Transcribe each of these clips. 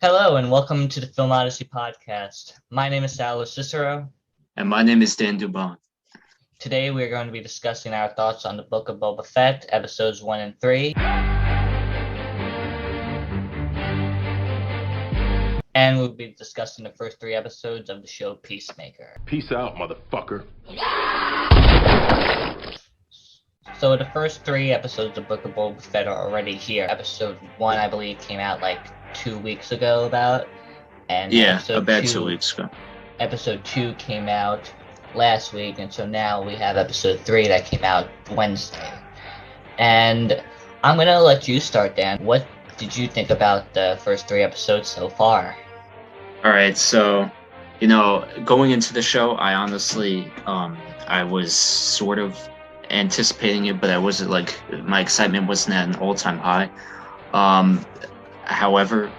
Hello and welcome to the Film Odyssey Podcast. My name is Sal Cicero. And my name is Dan Dubon. Today we are going to be discussing our thoughts on the Book of Boba Fett, episodes 1 and 3. And we'll be discussing the first 3 episodes of the show Peacemaker. Peace out, motherfucker. So the first 3 episodes of Book of Boba Fett are already here. Episode 1, I believe, came out like 2 weeks ago about. And about 2 weeks ago. Episode 2 came out last week, and so now we have episode 3 that came out Wednesday. And I'm going to let you start, Dan. What did you think about the first 3 episodes so far? All right, so, going into the show, I honestly, I was sort of anticipating it, but I wasn't my excitement wasn't at an all-time high. However,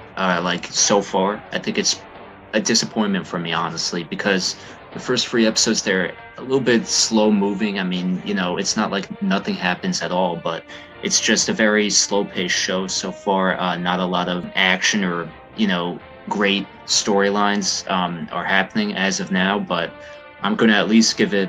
so far, I think it's a disappointment for me, honestly, because the first 3 episodes, they're a little bit slow moving. I mean, it's not like nothing happens at all, but it's just a very slow paced show so far. Not a lot of action or, great storylines are happening as of now, but I'm going to at least give it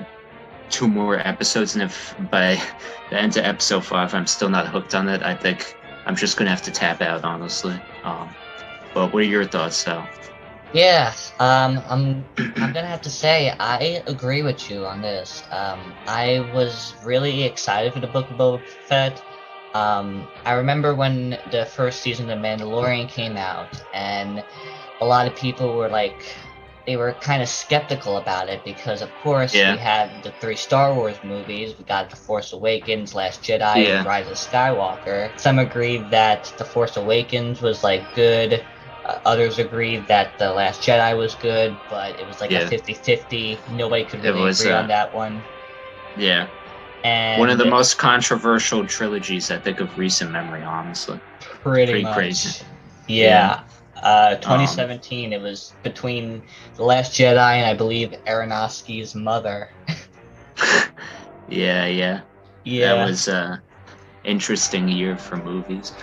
2 more episodes. And if by the end of episode 5, I'm still not hooked on it, I think I'm just going to have to tap out, honestly. But what are your thoughts, Sal? Yeah, I'm gonna have to say I agree with you on this. I was really excited for the Book of Boba Fett. I remember when the first season of The Mandalorian came out, and a lot of people were they were kind of skeptical about it because, of course, we had the 3 Star Wars movies. We got The Force Awakens, Last Jedi, and Rise of Skywalker. Some agreed that The Force Awakens was good. Others agreed that The Last Jedi was good, but it was a 50-50. Nobody could really agree on that one. Yeah. And one of the most controversial trilogies, I think, of recent memory, honestly. Pretty much. Crazy. Yeah. 2017, it was between The Last Jedi and I believe Aronofsky's mother. Yeah. That was an interesting year for movies.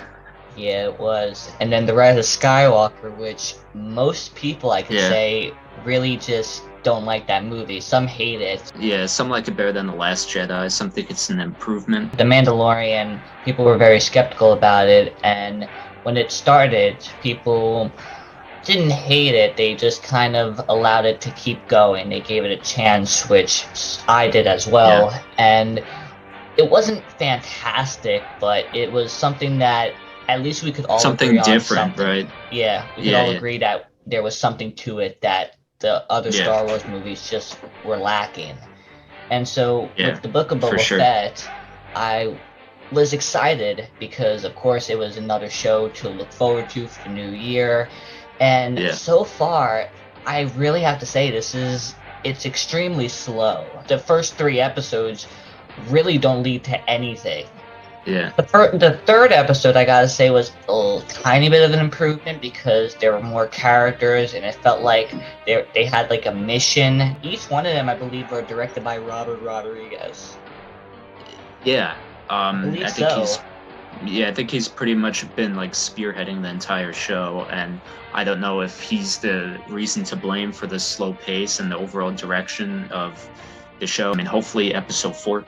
Yeah, it was. And then The Rise of Skywalker, which most people, I could say, really just don't like that movie. Some hate it. Yeah, some like it better than The Last Jedi. Some think it's an improvement. The Mandalorian, people were very skeptical about it, and when it started, people didn't hate it. They just kind of allowed it to keep going. They gave it a chance, which I did as well. Yeah. And it wasn't fantastic, but it was something that at least we could all agree on different, right? Yeah, we could all agree that there was something to it that the other Star Wars movies just were lacking. And so with the Book of Boba Fett, I was excited because, of course, it was another show to look forward to for the new year. And so far, I really have to say it's extremely slow. The first 3 episodes really don't lead to anything. Yeah. The third episode, I gotta say, was a tiny bit of an improvement because there were more characters and it felt like they had a mission. Each one of them, I believe, were directed by Robert Rodriguez. Yeah. I think he's pretty much been spearheading the entire show, and I don't know if he's the reason to blame for the slow pace and the overall direction of the show. I mean, hopefully episode 4,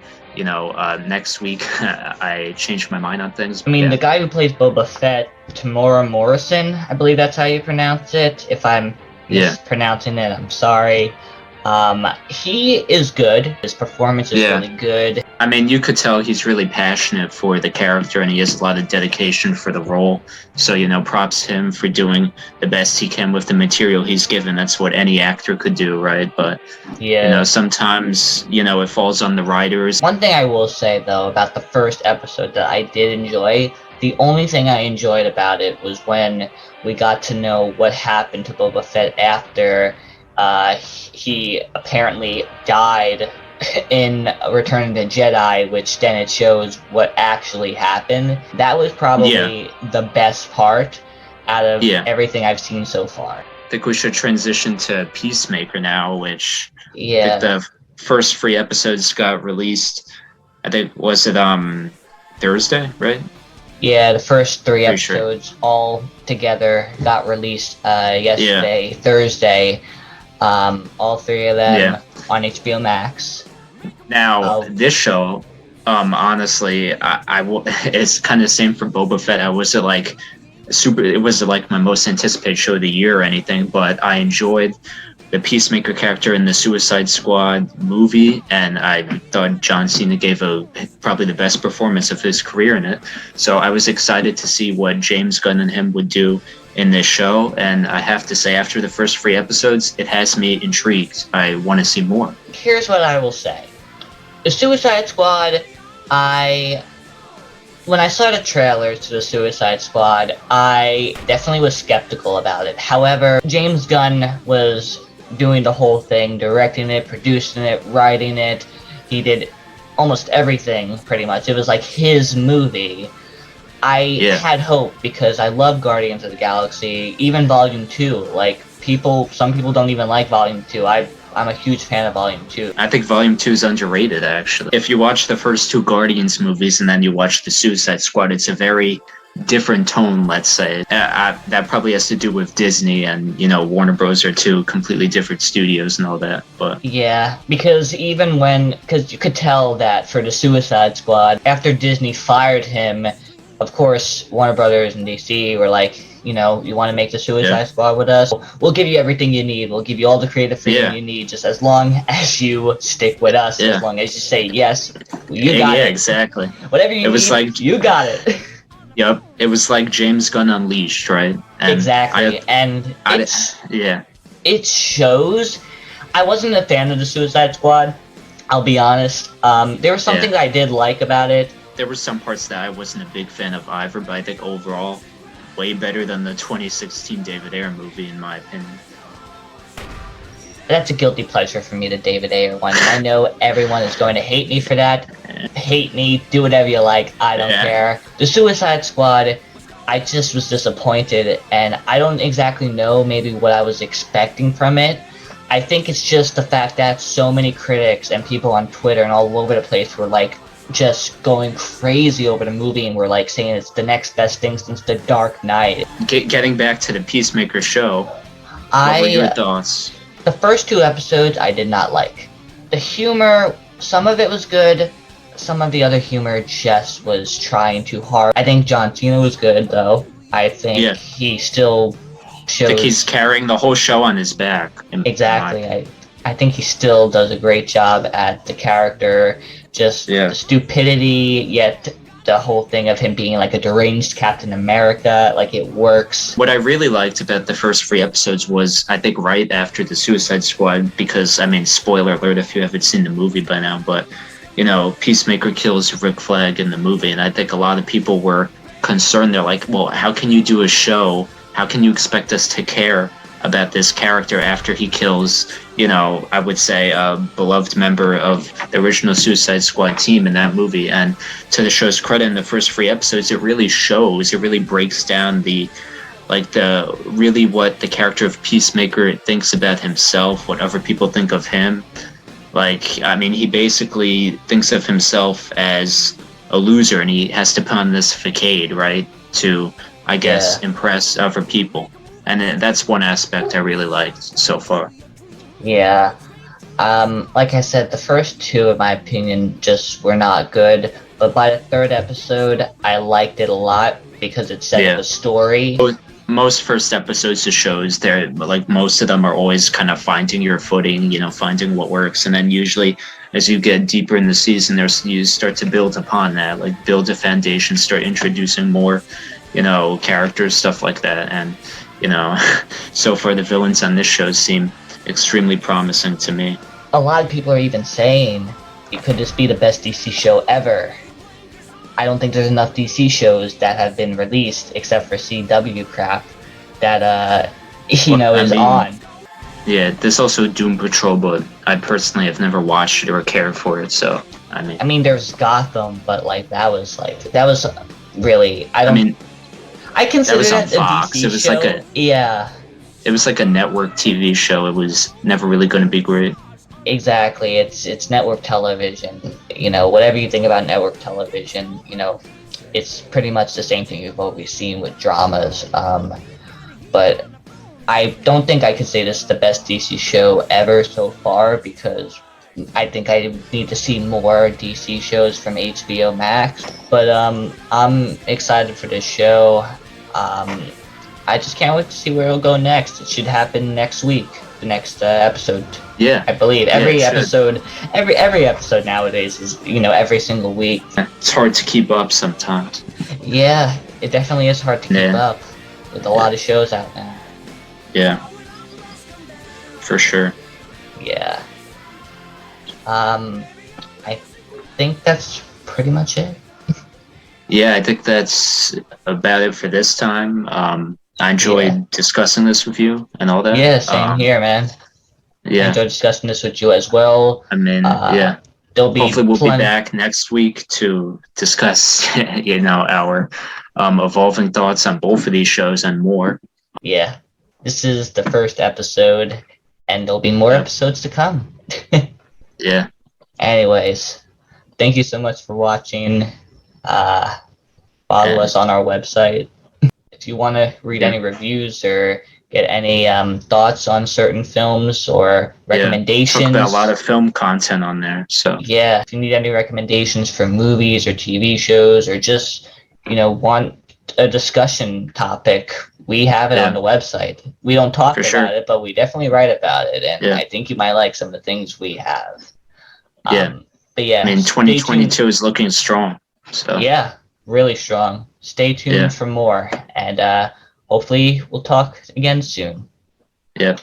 next week, I changed my mind on things. I mean, the guy who plays Boba Fett, Tamora Morrison, I believe that's how you pronounce it. If I'm mispronouncing it, I'm sorry. He is good. His performance is really good. I mean, you could tell he's really passionate for the character and he has a lot of dedication for the role. So, props to him for doing the best he can with the material he's given. That's what any actor could do, right? But, sometimes, it falls on the writers. One thing I will say, though, about the first episode that I did enjoy, the only thing I enjoyed about it was when we got to know what happened to Boba Fett after he apparently died in Return of the Jedi, which then it shows what actually happened. That was probably the best part out of everything I've seen so far. I think we should transition to Peacemaker now, which I think the first 3 episodes got released. I think, was it Thursday, right? Yeah, the first three Pretty sure. episodes all together got released yesterday, Thursday. All three of them on HBO Max. Now, this show, honestly, it's kind of the same for Boba Fett. I wasn't like it wasn't like my most anticipated show of the year or anything, but I enjoyed the Peacemaker character in the Suicide Squad movie, and I thought John Cena gave probably the best performance of his career in it. So I was excited to see what James Gunn and him would do in this show, and I have to say, after the first 3 episodes, it has me intrigued. I want to see more. Here's what I will say. The Suicide Squad, when I saw the trailer to the Suicide Squad, I definitely was skeptical about it. However, James Gunn was doing the whole thing, directing it, producing it, writing it. He did almost everything, pretty much. It was like his movie. I had hope because I love Guardians of the Galaxy, even Volume 2. Like, some people don't even like Volume 2. I'm a huge fan of Volume 2. I think Volume 2 is underrated, actually. If you watch the first 2 Guardians movies and then you watch the Suicide Squad, it's a very different tone, let's say. That probably has to do with Disney and, Warner Bros. Are 2 completely different studios and all that. But yeah, because because you could tell that for the Suicide Squad, after Disney fired him, of course, Warner Brothers and DC were like, you want to make the Suicide Squad with us? We'll give you everything you need. We'll give you all the creative freedom you need, just as long as you stick with us, as long as you say, yes, you got it. Yeah, exactly. Whatever you need, you got it. Yep. It was like James Gunn Unleashed, right? And exactly. It shows. I wasn't a fan of the Suicide Squad, I'll be honest. There was something that I did like about it. There were some parts that I wasn't a big fan of either, but I think overall, way better than the 2016 David Ayer movie, in my opinion. That's a guilty pleasure for me, the David Ayer one. I know everyone is going to hate me for that. Hate me, do whatever you like, I don't care. The Suicide Squad, I just was disappointed, and I don't exactly know maybe what I was expecting from it. I think it's just the fact that so many critics and people on Twitter and all over the place were like, just going crazy over the movie and we're like saying it's the next best thing since The Dark Knight. Getting back to the Peacemaker show, what were your thoughts? The first 2 episodes I did not like. The humor, some of it was good, some of the other humor just was trying too hard. I think John Cena was good though. I think he still shows... I think he's carrying the whole show on his back. Exactly. I think he still does a great job at the character. Just the stupidity, yet the whole thing of him being like a deranged Captain America, like it works. What I really liked about the first 3 episodes was, I think, right after the Suicide Squad, because, spoiler alert if you haven't seen the movie by now, but, Peacemaker kills Rick Flag in the movie, and I think a lot of people were concerned. They're like, well, how can you do a show? How can you expect us to care about this character after he kills, I would say a beloved member of the original Suicide Squad team in that movie? And to the show's credit, in the first 3 episodes, it really breaks down what the character of Peacemaker thinks about himself, what other people think of him. He basically thinks of himself as a loser, and he has to put on this facade, right, to, I guess, impress other people. And that's one aspect I really liked so far. Yeah. Like I said, the first 2, in my opinion, just were not good. But by the 3rd episode, I liked it a lot because it set up a story. Most first episodes of shows, most of them are always kind of finding your footing, finding what works. And then usually, as you get deeper in the season, you start to build upon that, build a foundation, start introducing more, characters, stuff like that. And so far the villains on this show seem extremely promising to me. A lot of people are even saying, could this be the best DC show ever? I don't think there's enough DC shows that have been released, except for CW crap, that, is on. Yeah, there's also Doom Patrol, but I personally have never watched it or cared for it, so, there's Gotham, but, that was really, I consider it a Fox. DC it was show. It was like a network TV show. It was never really going to be great. Exactly. It's network television. Whatever you think about network television, it's pretty much the same thing you've always seen with dramas. But I don't think I could say this is the best DC show ever so far, because I think I need to see more DC shows from HBO Max. But I'm excited for this show. I just can't wait to see where it'll go next. It should happen next week, the next episode. Yeah, I believe every it episode, every episode nowadays is, every single week. it's hard to keep up sometimes. Yeah, it definitely is hard to keep up with a lot of shows out now. Yeah, for sure. Yeah. I think that's pretty much it. Yeah, I think that's about it for this time. I enjoyed discussing this with you and all that. Yeah, same here, man. Yeah. I enjoyed discussing this with you as well. I mean, There'll be hopefully we'll be back next week to discuss, our evolving thoughts on both of these shows and more. Yeah. This is the first episode, and there'll be more episodes to come. Yeah. Anyways, thank you so much for watching. Follow us on our website. If you want to read any reviews or get any thoughts on certain films or recommendations. Talk about a lot of film content on there. So yeah, if you need any recommendations for movies or TV shows, or just want a discussion topic, we have it on the website. We don't talk about it, but we definitely write about it, and I think you might like some of the things we have. But yeah, I mean, 2022 is looking strong. So yeah, really strong. Stay tuned for more, and hopefully we'll talk again soon. Yeah.